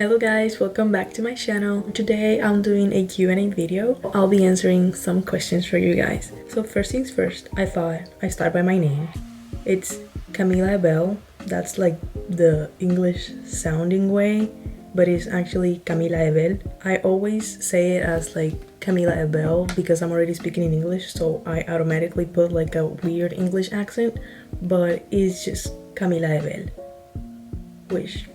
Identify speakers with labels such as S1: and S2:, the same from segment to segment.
S1: Hello guys, welcome back to my channel. Today I'm doing a Q&A video. I'll be answering some questions for you guys. So first things first, I thought I'd start by my name. It's Camila Abel. That's like the English sounding way, but it's actually Camila Abel. I always say it as like Camila Abel because I'm already speaking in English, so I automatically put like a weird English accent, but it's just Camila Abel. Which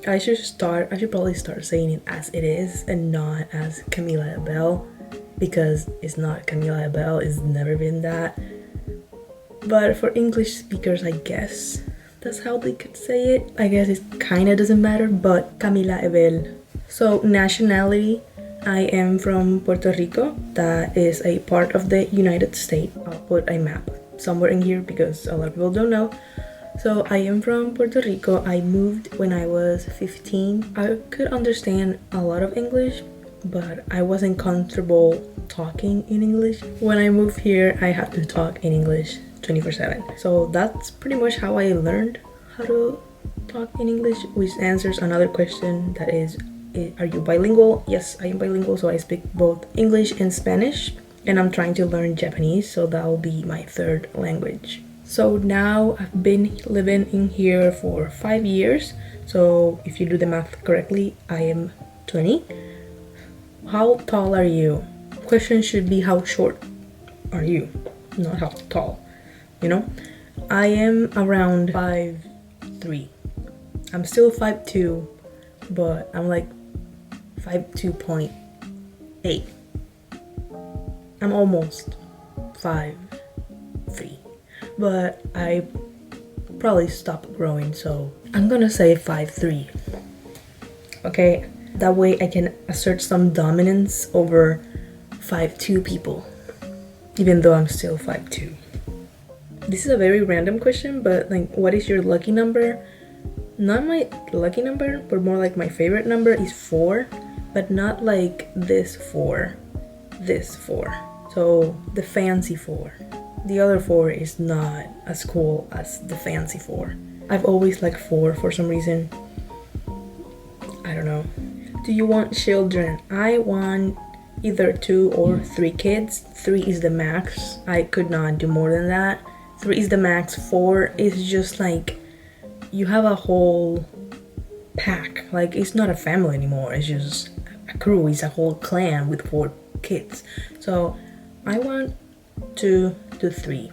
S1: I should probably start saying it as it is and not as Camila Abel, because it's not Camila Abel, it's never been that. But for English speakers, I guess that's how they could say it. I guess it kinda doesn't matter, but Camila Abel. So nationality, I am from Puerto Rico. That is a part of the United States. I'll put a map somewhere in here because a lot of people don't know. So I am from Puerto Rico. I moved when I was 15. I could understand a lot of English, but I wasn't comfortable talking in English. When I moved here, I had to talk in English 24/7. So that's pretty much how I learned how to talk in English, which answers another question that is, are you bilingual? Yes, I am bilingual, so I speak both English and Spanish, and I'm trying to learn Japanese, so that will be my third language. So now I've been living in here for 5 years. So if you do the math correctly, I am 20. How tall are you? Question should be how short are you, not how tall, you know? I am around 5'3". I'm still 5'2", but I'm like 5'2.8". I'm almost 5'3". But I probably stopped growing, so I'm gonna say 5'3". Okay, that way I can assert some dominance over 5'2" people, even though I'm still 5'2". This is a very random question, but like, what is your lucky number? Not my lucky number, but more like my favorite number is 4, but not like this 4, this 4. So the fancy 4. The other 4 is not as cool as the fancy 4. I've always liked 4 for some reason. I don't know. Do you want children? I want either 2 or 3 kids. 3 is the max. I could not do more than that. 3 is the max. 4 is just like, you have a whole pack. Like, it's not a family anymore. It's just a crew. It's a whole clan with 4 kids. So I want 2 to 3.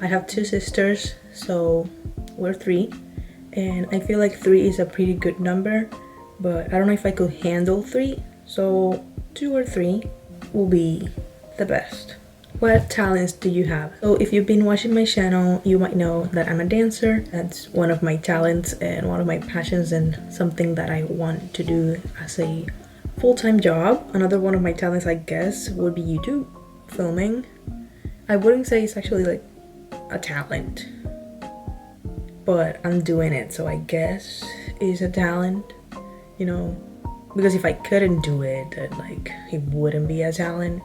S1: I have 2 sisters, so we're 3, and I feel like 3 is a pretty good number, but I don't know if I could handle 3, so 2 or 3 will be the best. What talents do you have? So if you've been watching my channel, you might know that I'm a dancer. That's one of my talents and one of my passions, and something that I want to do as a full-time job. Another one of my talents, I guess, would be YouTube, filming. I wouldn't say it's actually like a talent, but I'm doing it, so I guess it's a talent, you know, because if I couldn't do it, then like it wouldn't be a talent.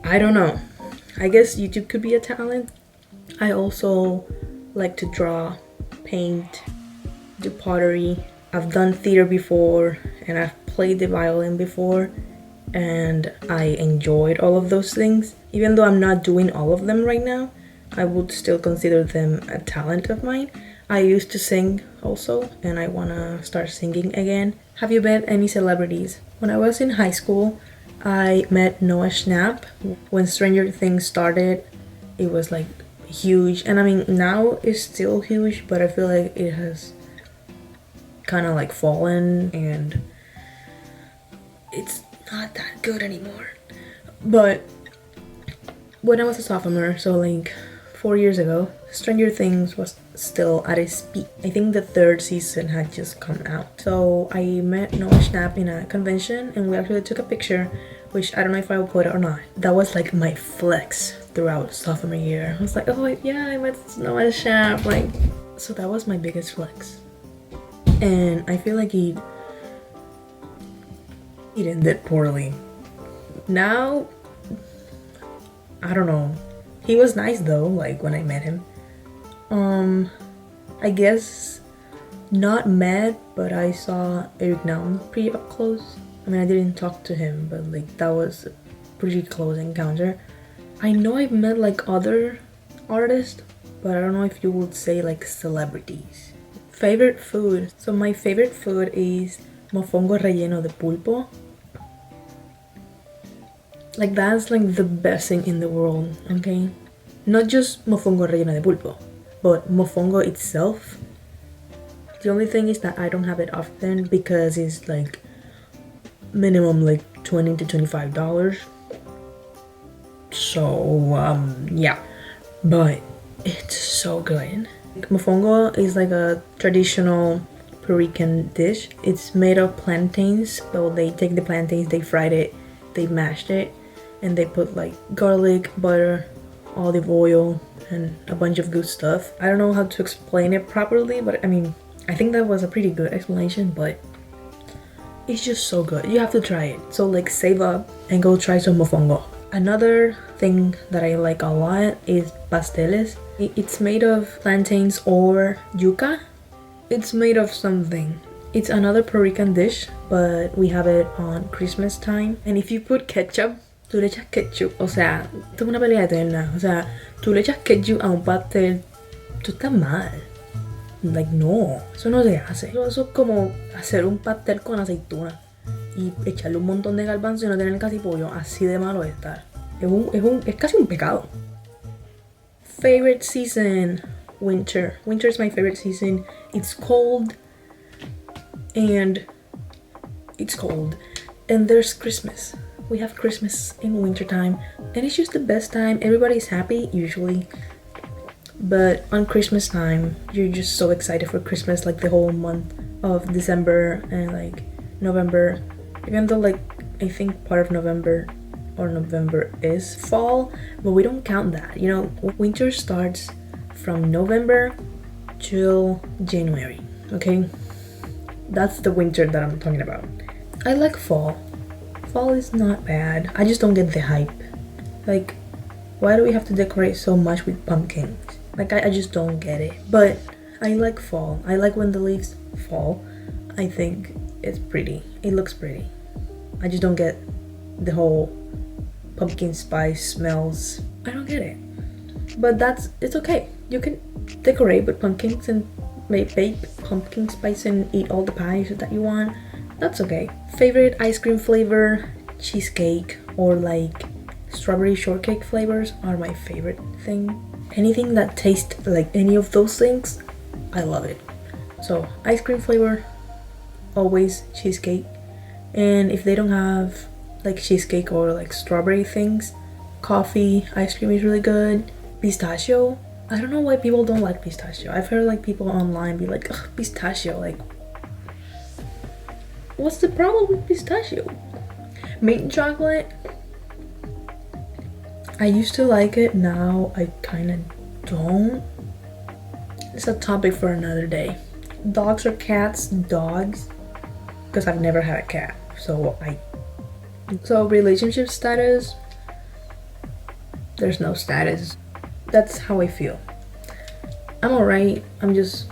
S1: I don't know. I guess YouTube could be a talent. I also like to draw, paint, do pottery. I've done theater before, and I've played the violin before, and I enjoyed all of those things. Even though I'm not doing all of them right now, I would still consider them a talent of mine. I used to sing also, and I wanna start singing again. Have you met any celebrities? When I was in high school, I met Noah Schnapp. When Stranger Things started, it was like huge, and I mean now it's still huge, but I feel like it has kind of like fallen, and it's not that good anymore. But when I was a sophomore, so like 4 years ago, Stranger Things was still at its peak. I think the 3rd season had just come out. So I met Noah Schnapp in a convention, and we actually took a picture, which I don't know if I will put it or not. That was like my flex throughout sophomore year. I was like, oh yeah, I met Noah Schnapp. Like, so that was my biggest flex. And I feel like he ended poorly. Now, I don't know. He was nice though, like when I met him. I guess not met, but I saw Eric Nam pretty up close. I mean, I didn't talk to him, but like that was a pretty close encounter. I know I've met like other artists, but I don't know if you would say like celebrities. Favorite food. So my favorite food is mofongo relleno de pulpo. Like that's like the best thing in the world, okay? Not just mofongo relleno de pulpo, but mofongo itself. The only thing is that I don't have it often because it's like minimum like $20 to $25. So yeah, but it's so good. Mofongo is like a traditional Puerto Rican dish. It's made of plantains. So they take the plantains, they fried it, they mashed it, and they put like garlic, butter, olive oil, and a bunch of good stuff. I don't know how to explain it properly, but I mean, I think that was a pretty good explanation, but it's just so good. You have to try it. So like save up and go try some mofongo. Another thing that I like a lot is pasteles. It's made of plantains or yuca. It's made of something. It's another Puerto Rican dish, but we have it on Christmas time. And if you put ketchup, tú le echas ketchup. O sea, esto es una pelea eterna. O sea, tú le echas ketchup a un pastel, tú estás mal. Like, no, eso no se hace. Eso es como hacer un pastel con aceituna y echarle un montón de garbanzo y no tener casi pollo. Así de malo es estar. Es casi un pecado. Favorite season, winter. Winter is my favorite season. It's cold and there's Christmas. We have Christmas in winter time and it's just the best time. Everybody's happy usually. But on Christmas time, you're just so excited for Christmas, like the whole month of December and like November. Even though like I think part of November is fall, but we don't count that. You know, winter starts from November till January, okay? That's the winter that I'm talking about. I like fall. Fall is not bad. I just don't get the hype. Like, why do we have to decorate so much with pumpkins? Like, I just don't get it. But I like fall. I like when the leaves fall. I think it's pretty. It looks pretty. I just don't get the whole pumpkin spice smells. I don't get it. But it's okay. You can decorate with pumpkins and bake pumpkin spice and eat all the pies that you want. That's okay. Favorite ice cream flavor, cheesecake or like strawberry shortcake flavors are my favorite thing. Anything that tastes like any of those things, I love it. So ice cream flavor, always cheesecake. And if they don't have like cheesecake or like strawberry things, coffee, ice cream is really good. Pistachio, I don't know why people don't like pistachio. I've heard like people online be like, ugh, pistachio, like what's the problem with pistachio? Mint chocolate, I used to like it, now I kind of don't. It's a topic for another day. Dogs or cats? Dogs, because I've never had a cat. So relationship status, there's no status. That's how I feel. I'm alright. I'm just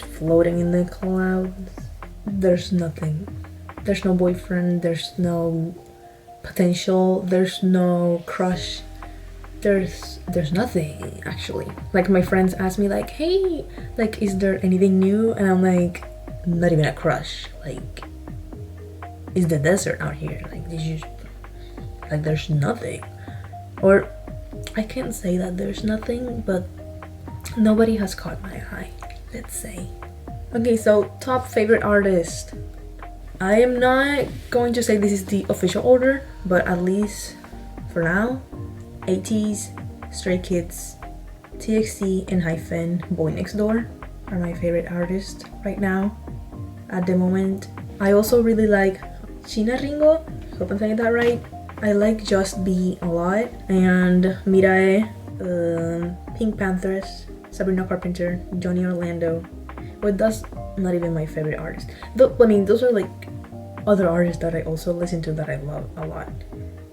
S1: floating in the clouds. There's nothing. There's no boyfriend, there's no potential, there's no crush. There's nothing actually. Like my friends ask me like, hey, like is there anything new? And I'm like, not even a crush. Like, it's the desert out here. Like there's nothing. Or I can't say that there's nothing, but nobody has caught my eye, let's say. Okay, so top favorite artist. I am not going to say this is the official order, but at least for now, ATEEZ, Stray Kids, TXT, and Hyphen Boy Next Door are my favorite artists right now at the moment. I also really like China Ringo, hope I'm saying that right. I like Just Be a lot, and Mirae, Pink Panthers, Sabrina Carpenter, Johnny Orlando. But that's not even my favorite artist. Though, I mean, those are like other artists that I also listen to that I love a lot.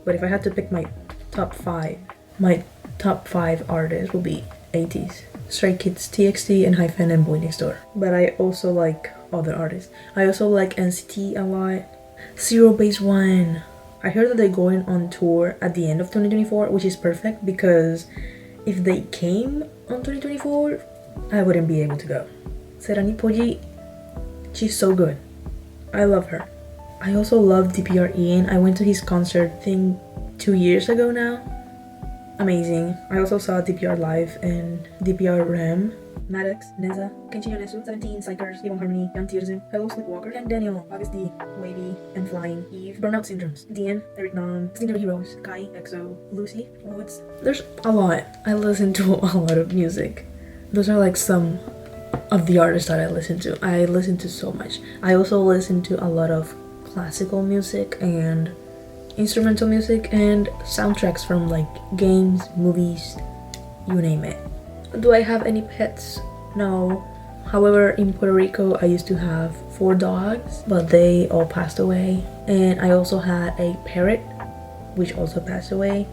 S1: But if I had to pick my top five artists will be ATEEZ. Stray Kids, TXT, and Hyphen and Boy Next Door. But I also like other artists. I also like NCT a lot. Zero Base One. I heard that they're going on tour at the end of 2024, which is perfect because if they came on 2024, I wouldn't be able to go. Serani Poji, she's so good. I love her. I also love DPR Ian. I went to his concert thing 2 years ago now. Amazing. I also saw DPR live and DPR Ram. Maddox, Neza, Kenshi Yonesu, 17, Psychers, Yvonne Harmony, Young Tiersen, Hello Sleepwalker, and Daniel, August D, Wavy, and Flying, Eve, Burnout Syndromes, Dian, Eric Nam, Sneaker Heroes, Kai, EXO, Lucy, Woods. There's a lot. I listen to a lot of music. Those are like some of the artists that I listen to. I listen to so much. I also listen to a lot of classical music and instrumental music and soundtracks from like games, movies, you name it. Do I have any pets? No. However, in Puerto Rico, I used to have 4 dogs, but they all passed away. And I also had a parrot, which also passed away.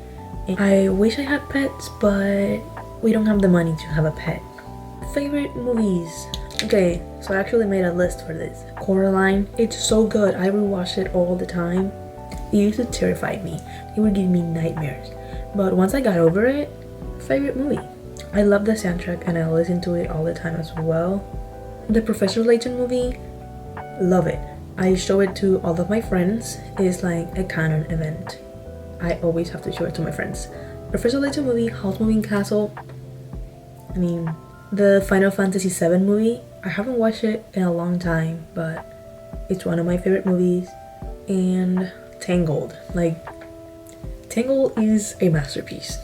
S1: And I wish I had pets, but we don't have the money to have a pet. Favorite movies? Okay, so I actually made a list for this. Coraline, it's so good. I rewatch it all the time. It used to terrify me. It would give me nightmares. But once I got over it, favorite movie. I love the soundtrack and I listen to it all the time as well. The Professor Layton movie, love it. I show it to all of my friends. It's like a canon event. I always have to show it to my friends. Professor Layton movie, House Moving Castle. I mean, the Final Fantasy VII movie. I haven't watched it in a long time, but it's one of my favorite movies. And Tangled. Like, Tangled is a masterpiece.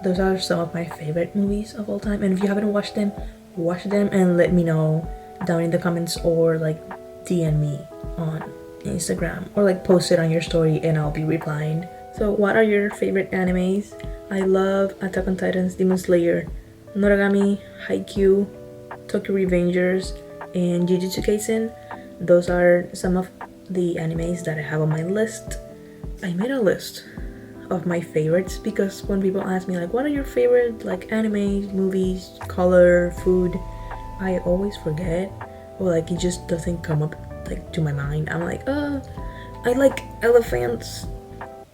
S1: Those are some of my favorite movies of all time, and if you haven't watched them, watch them and let me know down in the comments, or like DM me on Instagram, or like post it on your story and I'll be replying. So what are your favorite animes? I love Attack on Titans, Demon Slayer, Noragami, Haikyuu, Tokyo Revengers, and Jujutsu Kaisen. Those are some of the animes that I have on my list. I made a list of my favorites because when people ask me like what are your favorite like animes, movies, color, food, I always forget, or like it just doesn't come up like to my mind. I'm like, I like elephants,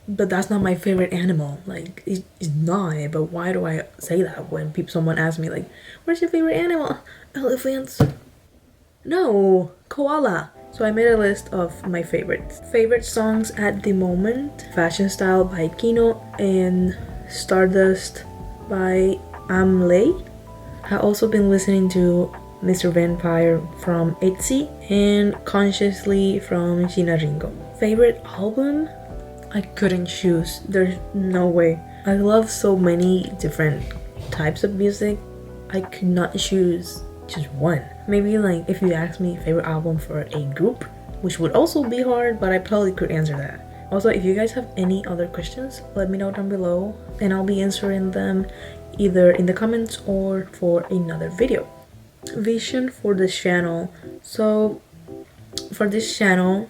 S1: but that's not my favorite animal. Like it's not. But why do I say that when someone asks me like, what's your favorite animal? Elephants? No, koala. So I made a list of my favorites. Favorite songs at the moment: Fashion Style by Kino and Stardust by Amlay. I've also been listening to Mr. Vampire from ITZY and Consciously from Shina Ringo. Favorite album? I couldn't choose. There's no way. I love so many different types of music. I could not choose just one. Maybe like if you ask me favorite album for a group, which would also be hard, but I probably could answer that. Also, if you guys have any other questions, let me know down below and I'll be answering them either in the comments or for another video. Vision for this channel. So for this channel,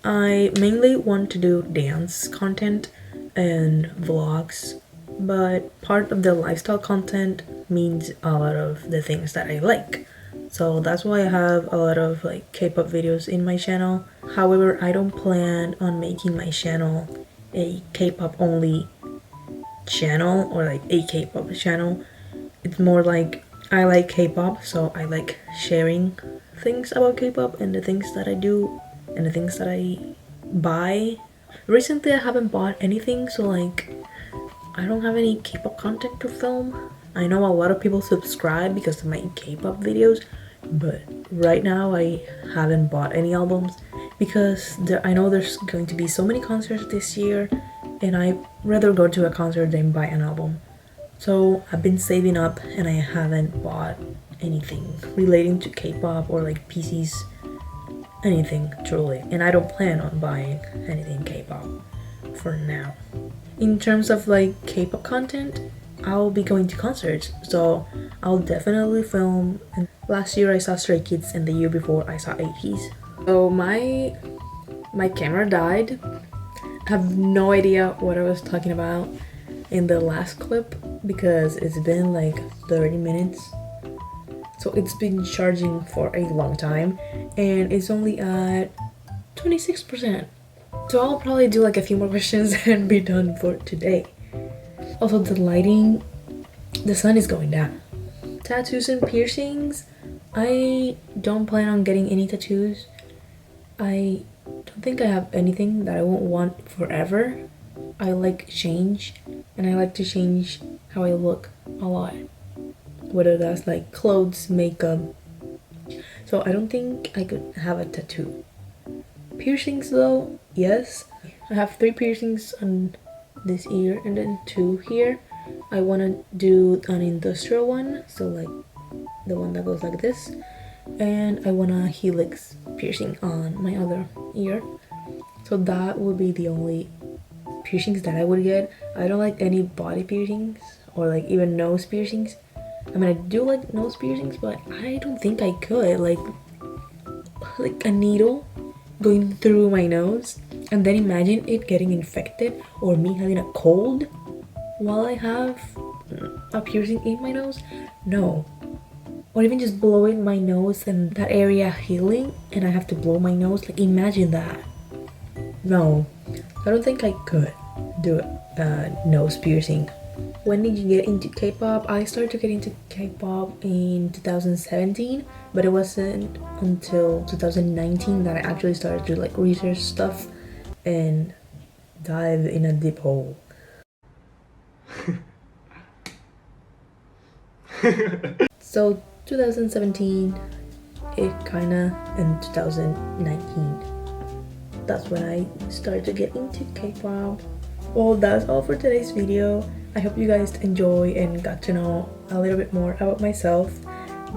S1: I mainly want to do dance content and vlogs, but part of the lifestyle content means a lot of the things that I like. So that's why I have a lot of like K-pop videos in my channel. However, I don't plan on making my channel a K-pop only channel or like a K-pop channel. It's more like I like K-pop, so I like sharing things about K-pop and the things that I do and the things that I buy. Recently I haven't bought anything, so like I don't have any K-pop content to film. I know a lot of people subscribe because of my K-pop videos, but right now I haven't bought any albums because I know there's going to be so many concerts this year and I'd rather go to a concert than buy an album. So I've been saving up and I haven't bought anything relating to K-pop or like PCs, anything truly, and I don't plan on buying anything K-pop for now. In terms of like K-pop content, I'll be going to concerts, so I'll definitely film. And last year I saw Stray Kids and the year before I saw APs. So my camera died. I have no idea what I was talking about in the last clip, because it's been like 30 minutes. So it's been charging for a long time and it's only at 26%. So I'll probably do like a few more questions and be done for today. Also, the lighting, the sun is going down. Tattoos and piercings, I don't plan on getting any tattoos. I don't think I have anything that I won't want forever. I like change, and I like to change how I look a lot, whether that's like clothes, makeup. So I don't think I could have a tattoo. Piercings though, yes. I have 3 piercings on this ear and then 2 here. I want to do an industrial one, so like the one that goes like this, and I want a helix piercing on my other ear. So that would be the only piercings that I would get. I don't like any body piercings or like even nose piercings. I mean, I do like nose piercings, but I don't think I could. Like a needle going through my nose, and then imagine it getting infected or me having a cold while I have a piercing in my nose. No. Or even just blowing my nose and that area healing and I have to blow my nose. Like, imagine that. No, I don't think I could do a nose piercing. When did you get into K-pop? I started to get into K-pop in 2017, but it wasn't until 2019 that I actually started to like research stuff and dive in a deep hole. So 2017, it kinda, and 2019, that's when I started to get into K-pop. Well, that's all for today's video. I hope you guys enjoy and got to know a little bit more about myself.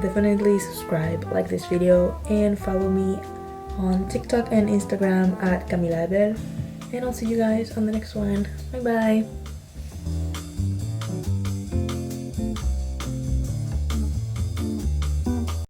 S1: Definitely subscribe, like this video, and follow me on TikTok and Instagram at Camila Abel. And I'll see you guys on the next one. Bye bye.